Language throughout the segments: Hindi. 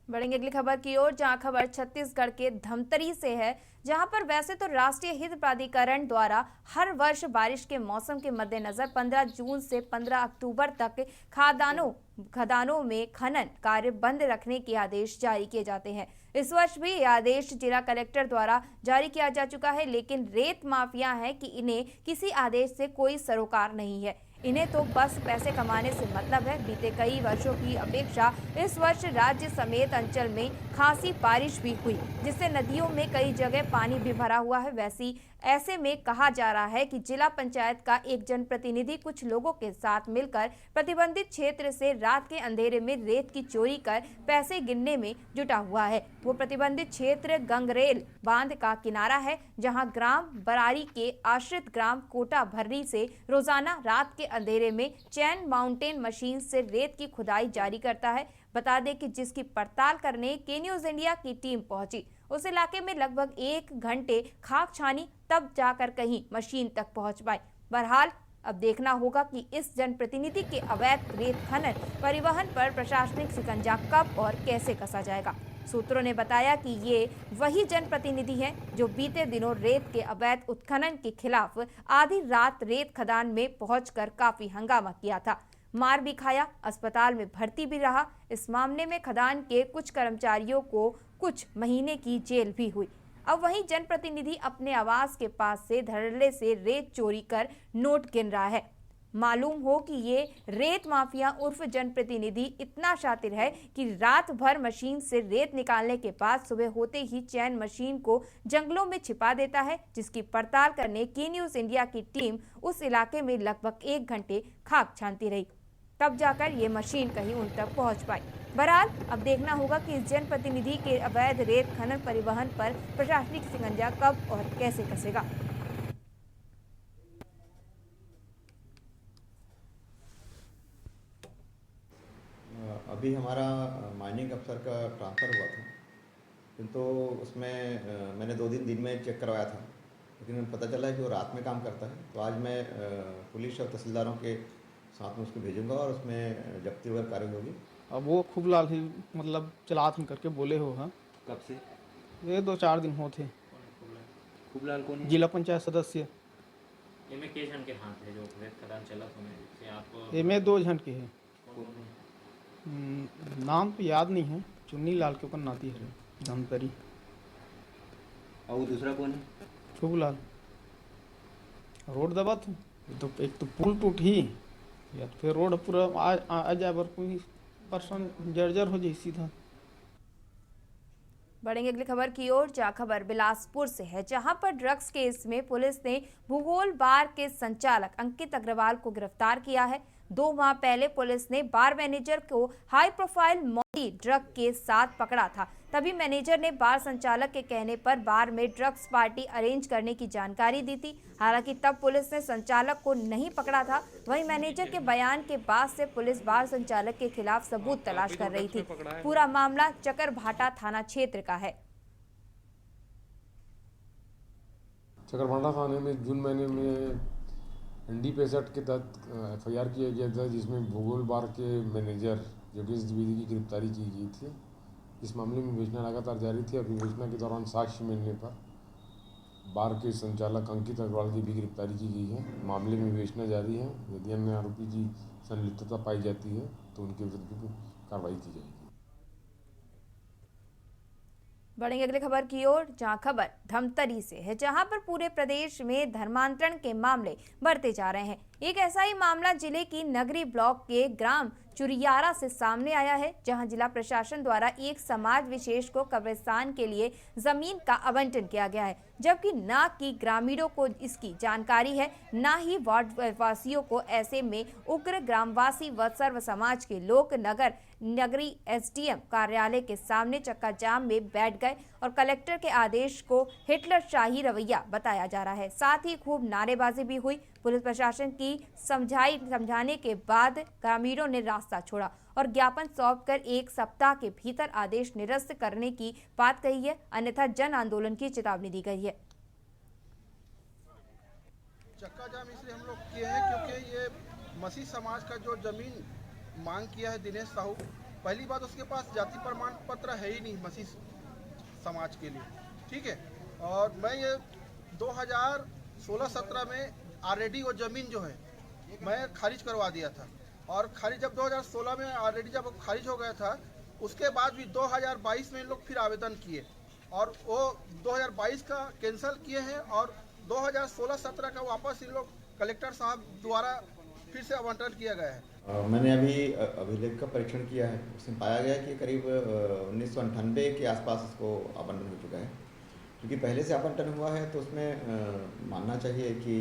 बढ़ेंगे अगली खबर की ओर, जहां खबर छत्तीसगढ़ के धमतरी से है, जहां पर वैसे तो राष्ट्रीय हित प्राधिकरण द्वारा हर वर्ष बारिश के मौसम के मद्देनजर 15 जून से 15 अक्टूबर तक खदानों में खनन कार्य बंद रखने के आदेश जारी किए जाते हैं। इस वर्ष भी यह आदेश जिला कलेक्टर द्वारा जारी किया जा चुका है, लेकिन रेत माफिया है कि इन्हें किसी आदेश से कोई सरोकार नहीं है। इन्हें तो बस पैसे कमाने से मतलब है। बीते कई वर्षों की अपेक्षा इस वर्ष राज्य समेत अंचल में खासी बारिश भी हुई, जिससे नदियों में कई जगह पानी भी भरा हुआ है। ऐसे में कहा जा रहा है कि जिला पंचायत का एक जनप्रतिनिधि कुछ लोगों के साथ मिलकर प्रतिबंधित क्षेत्र से रात के अंधेरे में रेत की चोरी कर पैसे गिनने में जुटा हुआ है। वो प्रतिबंधित क्षेत्र गंगरेल बांध का किनारा है, जहां ग्राम बरारी के आश्रित ग्राम कोटा भर्री से रोजाना रात के अंधेरे में चैन माउंटेन मशीन से रेत की खुदाई जारी करता है। बता दें कि जिसकी पड़ताल करने के न्यूज इंडिया की टीम पहुंची, उस इलाके में लगभग 1 घंटे खाक छानी, तब जाकर कहीं मशीन तक पहुंच पाई। बहरहाल अब देखना होगा कि इस जनप्रतिनिधि के अवैध रेत खनन परिवहन पर प्रशासनिक शिकंजा कब और कैसे कसा जाएगा। सूत्रों ने बताया कि ये वही जनप्रतिनिधि हैं जो बीते दिनों रेत के अवैध उत्खनन के खिलाफ आधी रात रेत खदान में पहुंचकर काफी हंगामा किया था, मार भी खाया, अस्पताल में भर्ती भी रहा। इस मामले में खदान के कुछ कर्मचारियों को कुछ महीने की जेल भी हुई। अब वहीं जनप्रतिनिधि अपने आवास के पास से धड़ल्ले से रेत चोरी कर नोट गिन रहा है। मालूम हो कि ये रेत माफिया उर्फ जनप्रतिनिधि इतना शातिर है कि रात भर मशीन से रेत निकालने के बाद सुबह होते ही चैन मशीन को जंगलों में छिपा देता है, जिसकी पड़ताल करने की न्यूज इंडिया की टीम उस इलाके में लगभग 1 घंटे खाक छानती रही, तब जाकर ये मशीन कहीं उन तक पहुंच पाई। बहरहाल अब देखना होगा कि इस जनप्रतिनिधि के अवैध रेत खनन परिवहन पर प्रशासनिक शिकंजा कब और कैसे कसेगा। अभी हमारा माइनिंग अफसर का ट्रांसफ़र हुआ था, किंतु उसमें मैंने 2 दिन में चेक करवाया था, लेकिन पता चला है कि वो रात में काम करता है। तो आज मैं पुलिस और तहसीलदारों के साथ में उसको भेजूंगा और उसमें जब्ती वगैरह कार्रवाई होगी। अब वो खूब लाल ही मतलब चलात हम करके बोले हो। हाँ, कब से? ये 2-4 दिन हो थे। खूबलाल कौन है? जिला पंचायत सदस्य। इनमें के जन के हाथ है जो रेत खदान चला से आप? ये में 2 जन के है। कौन है? नाम तो याद नहीं है। चुन्नी लाल के ऊपर नाती है धमतरी। और वो दूसरा कौन है? खूब लाल। रोड दबा था तो एक तो पुल टूट ही, या तो फिर रोड पूरा आ जाए पर कोई पर्सन जर्जर हो जाए सीधा। बढ़ेंगे अगली खबर की ओर, जहां खबर बिलासपुर से है, जहां पर ड्रग्स केस में पुलिस ने भूगोल बार के संचालक अंकित अग्रवाल को गिरफ्तार किया है। 2 माह पहले पुलिस ने बार मैनेजर को हाई प्रोफाइल मॉडी ड्रग के साथ पकड़ा था। तभी मैनेजर ने बार संचालक के कहने पर बार में ड्रग्स पार्टी अरेंज करने की जानकारी दी थी। हालांकि तब पुलिस ने संचालक को नहीं पकड़ा था। वहीं मैनेजर के बयान के बाद से पुलिस बार संचालक के खिलाफ सबूत तलाश कर रही थी। पूरा मामला चकरभाटा थाना क्षेत्र का है। चकरभाटा थाने में जून महीने में ND-65 के तहत FIR किया गया था, जिसमें भूगोल बार के मैनेजर योगेश द्विवेदी की गिरफ्तारी की गई थी। इस मामले में विवेचना लगातार जारी थी और विवेचना के दौरान साक्ष्य मिलने पर बार के संचालक अंकित अग्रवाल की भी गिरफ्तारी की गई है। मामले में विवेचना जारी है। यदि अन्य आरोपी की संलिप्तता पाई जाती है तो उनके विरुद्ध भी कार्रवाई की जाएगी। बढ़ेंगे अगली खबर की ओर, जहां खबर धमतरी से है, जहां पर पूरे प्रदेश में धर्मांतरण के मामले बढ़ते जा रहे हैं। एक ऐसा ही मामला जिले की नगरी ब्लॉक के ग्राम चुरियारा से सामने आया है, जहां जिला प्रशासन द्वारा एक समाज विशेष को कब्रिस्तान के लिए जमीन का आवंटन किया गया है, जबकि न कि ग्रामीणों को इसकी जानकारी है, न ही वार्ड वासियों को। ऐसे में उग्र ग्रामवासी व सर्व समाज के लोग नगरी SDM कार्यालय के सामने चक्का जाम में बैठ गए और कलेक्टर के आदेश को हिटलरशाही रवैया बताया जा रहा है। साथ ही खूब नारेबाजी भी हुई। पुलिस प्रशासन की समझाने के बाद ग्रामीणों ने रास्ता छोड़ा और ज्ञापन सौंपकर 1 सप्ताह के भीतर आदेश निरस्त करने की बात कही है, अन्यथा जन आंदोलन की चेतावनी दी गई है। चक्का जाम इसलिए हम लोग किए हैं क्योंकि ये मसीह समाज का जो जमीन मांग किया है दिनेश साहू, पहली बात उसके पास जाति प्रमाण पत्र है ही नहीं मसीह समाज के लिए, ठीक है। और मैं ये 2016-17 में ऑलरेडी वो ज़मीन जो है मैं खारिज करवा दिया था, और खारिज जब 2016 में ऑलरेडी जब खारिज हो गया था, उसके बाद भी 2022 में इन लोग फिर आवेदन किए और वो 2022 का कैंसिल किए हैं और 2016-17 का वापस इन लोग कलेक्टर साहब द्वारा फिर से आवंटन किया गया है। मैंने अभी अभिलेख का परीक्षण किया है, उसमें पाया गया कि करीब 1998 के आसपास इसको आवंटन हो चुका है। क्योंकि पहले से आवंटन हुआ है तो उसमें मानना चाहिए कि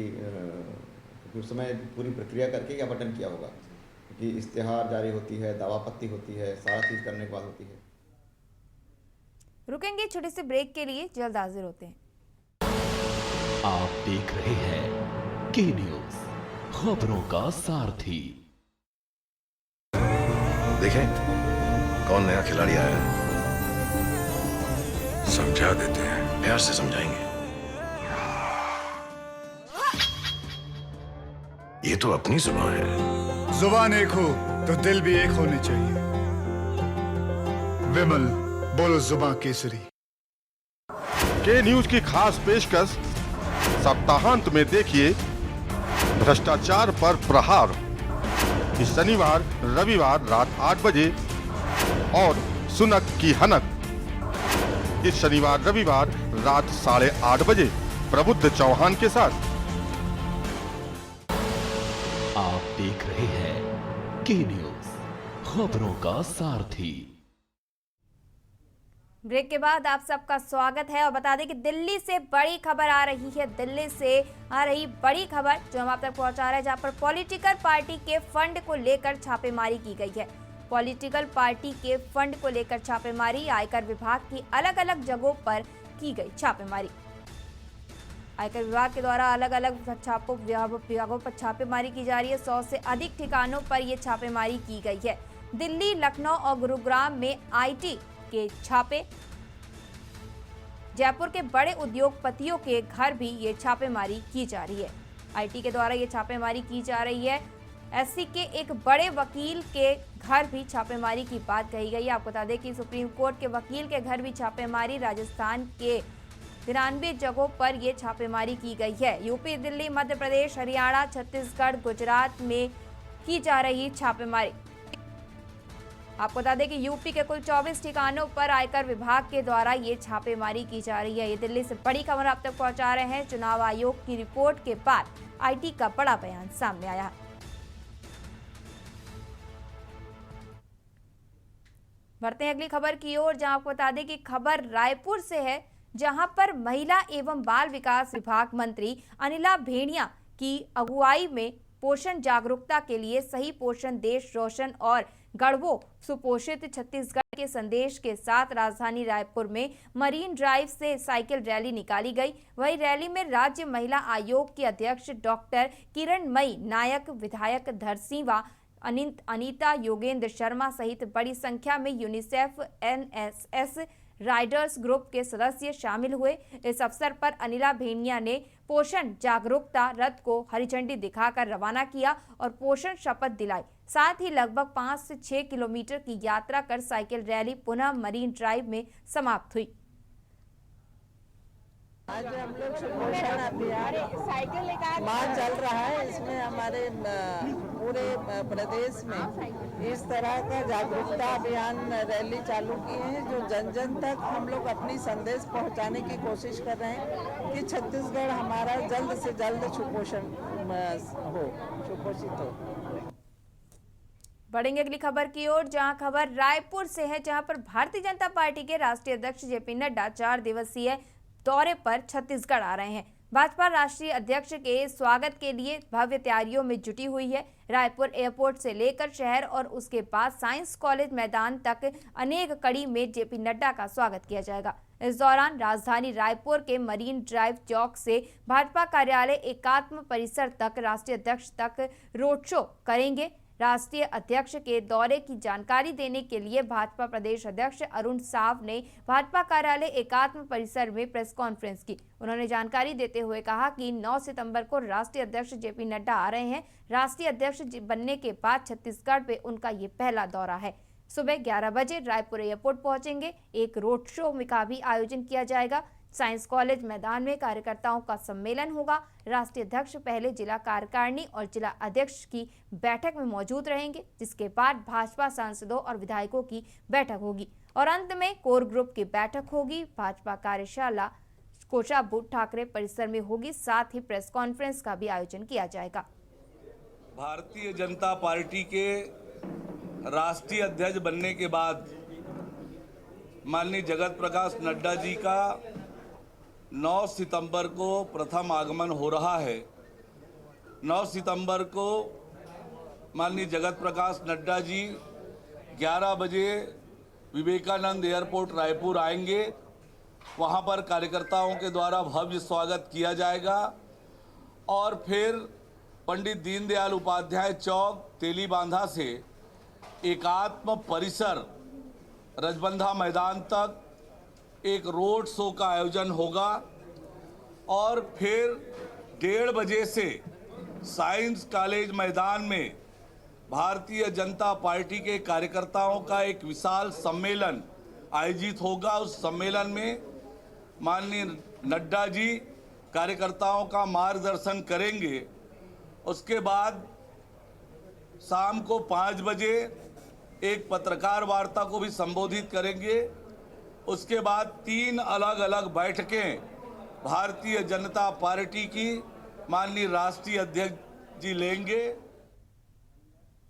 उस समय पूरी प्रक्रिया करके ही आवंटन किया होगा, क्योंकि इश्तेहार जारी होती है, दावापत्ती होती है, सारा चीज़ करने के बाद होती है। रुकेंगे छोटे से ब्रेक के लिए, जल्द हाजिर होते हैं। आप देख रहे हैं के न्यूज, खबरों का सारथी। देखें कौन नया खिलाड़ी आया है, समझा देते हैं, प्यार से समझाएंगे। ये तो अपनी जुबान है। जुबान एक हो तो दिल भी एक होने चाहिए। विमल बोलो जुबान केसरी। के न्यूज की खास पेशकश सप्ताहांत में देखिए भ्रष्टाचार पर प्रहार, इस शनिवार रविवार रात 8 बजे और सुनक की हनक इस शनिवार रविवार रात 8:30 बजे प्रबुद्ध चौहान के साथ। आप देख रहे हैं के न्यूज, खबरों का सारथी। ब्रेक के बाद आप सबका स्वागत है और बता दें कि दिल्ली से बड़ी खबर आ रही है। दिल्ली से आ रही बड़ी खबर जो हम आप तक पहुंचा रहे हैं, जहां पर पॉलिटिकल पार्टी के फंड को लेकर छापेमारी की गई है। पॉलिटिकल पार्टी के फंड को लेकर छापेमारी, आयकर विभाग की अलग अलग जगहों पर की गई छापेमारी। आयकर विभाग के द्वारा अलग अलग विभागों पर छापेमारी की जा रही है। 100 से अधिक ठिकानों पर यह छापेमारी की गई है। दिल्ली, लखनऊ और गुरुग्राम में आईटी के छापे, जयपुर के बड़े उद्योगपतियों के घर भी ये छापेमारी की जा रही है। आईटी के द्वारा ये छापेमारी की जा रही है। एससी के एक बड़े वकील के घर भी छापेमारी की बात कही गई है। आपको बता दें कि सुप्रीम कोर्ट के वकील के घर भी छापेमारी, राजस्थान के 93 जगहों पर यह छापेमारी की गई है। यूपी, दिल्ली, मध्य प्रदेश, हरियाणा, छत्तीसगढ़, गुजरात में की जा रही छापेमारी। आपको बता दें कि यूपी के कुल 24 ठिकानों पर आयकर विभाग के द्वारा ये छापेमारी की जा रही है। ये दिल्ली से बड़ी खबर आप तक पहुंचा रहे हैं। चुनाव आयोग की रिपोर्ट के बाद आईटी का बड़ा बयान सामने आया। बढ़ते हैं अगली खबर की ओर, जहां आपको बता दें कि खबर रायपुर से है, जहां पर महिला एवं बाल विकास विभाग मंत्री अनिला भेड़िया की अगुवाई में पोषण जागरूकता के लिए सही पोषण देश रोशन और गढ़वो सुपोषित छत्तीसगढ़ के संदेश के साथ राजधानी रायपुर में मरीन ड्राइव से साइकिल रैली निकाली गई। वही रैली में राज्य महिला आयोग की अध्यक्ष डॉक्टर किरणमयी नायक, विधायक धरसीवा अनीता योगेंद्र शर्मा सहित बड़ी संख्या में यूनिसेफ, एनएसएस, राइडर्स ग्रुप के सदस्य शामिल हुए। इस अवसर पर अनिला भेड़िया ने पोषण जागरूकता रथ को हरी झंडी दिखाकर रवाना किया और पोषण शपथ दिलाई। साथ ही लगभग 5 से 6 किलोमीटर की यात्रा कर साइकिल रैली पुनः मरीन ड्राइव में समाप्त हुई। आज हम लोग सुपोषण अभियान माह चल रहा है। इसमें हमारे पूरे प्रदेश में इस तरह का जागरूकता अभियान रैली चालू की है, जो जन जन तक हम लोग अपनी संदेश पहुंचाने की कोशिश कर रहे हैं कि छत्तीसगढ़ हमारा जल्द से जल्द सुपोषित हो। बढ़ेंगे अगली खबर की ओर, जहां खबर रायपुर से है, जहां पर भारतीय जनता पार्टी के राष्ट्रीय अध्यक्ष जेपी नड्डा 4 दिवसीय दौरे पर छत्तीसगढ़ आ रहे हैं। भाजपा राष्ट्रीय अध्यक्ष के स्वागत के लिए भव्य तैयारियों में जुटी हुई है। रायपुर एयरपोर्ट से लेकर शहर और उसके बाद साइंस कॉलेज मैदान तक अनेक कड़ी में जेपी नड्डा का स्वागत किया जाएगा। इस दौरान राजधानी रायपुर के मरीन ड्राइव चौक से भाजपा कार्यालय एकात्म परिसर तक राष्ट्रीय अध्यक्ष तक रोड शो करेंगे। राष्ट्रीय अध्यक्ष के दौरे की जानकारी देने के लिए भाजपा प्रदेश अध्यक्ष अरुण साव ने भाजपा कार्यालय एकात्म परिसर में प्रेस कॉन्फ्रेंस की। उन्होंने जानकारी देते हुए कहा कि 9 सितंबर को राष्ट्रीय अध्यक्ष जेपी नड्डा आ रहे हैं। राष्ट्रीय अध्यक्ष बनने के बाद छत्तीसगढ़ पे उनका ये पहला दौरा है। सुबह 11 बजे रायपुर एयरपोर्ट पहुंचेंगे। एक रोड शो का भी आयोजन किया जाएगा। साइंस कॉलेज मैदान में कार्यकर्ताओं का सम्मेलन होगा। राष्ट्रीय अध्यक्ष पहले जिला कार्यकारिणी और जिला अध्यक्ष की बैठक में मौजूद रहेंगे, जिसके बाद भाजपा सांसदों और विधायकों की बैठक होगी और अंत में कोर ग्रुप की बैठक होगी। भाजपा कार्यशाला कोषाबू ठाकरे परिसर में होगी। साथ ही प्रेस कॉन्फ्रेंस का भी आयोजन किया जाएगा। भारतीय जनता पार्टी के राष्ट्रीय अध्यक्ष बनने के बाद माननीय जगत प्रकाश नड्डा जी का 9 सितंबर को प्रथम आगमन हो रहा है। 9 सितंबर को माननीय जगत प्रकाश नड्डा जी 11 बजे विवेकानंद एयरपोर्ट रायपुर आएंगे। वहां पर कार्यकर्ताओं के द्वारा भव्य स्वागत किया जाएगा और फिर पंडित दीनदयाल उपाध्याय चौक तेलीबांधा से एकात्म परिसर रजबंधा मैदान तक एक रोड शो का आयोजन होगा और फिर 1:30 बजे से साइंस कॉलेज मैदान में भारतीय जनता पार्टी के कार्यकर्ताओं का एक विशाल सम्मेलन आयोजित होगा। उस सम्मेलन में माननीय नड्डा जी कार्यकर्ताओं का मार्गदर्शन करेंगे। उसके बाद शाम को 5 बजे एक पत्रकार वार्ता को भी संबोधित करेंगे। उसके बाद 3 अलग अलग बैठकें भारतीय जनता पार्टी की माननीय राष्ट्रीय अध्यक्ष जी लेंगे।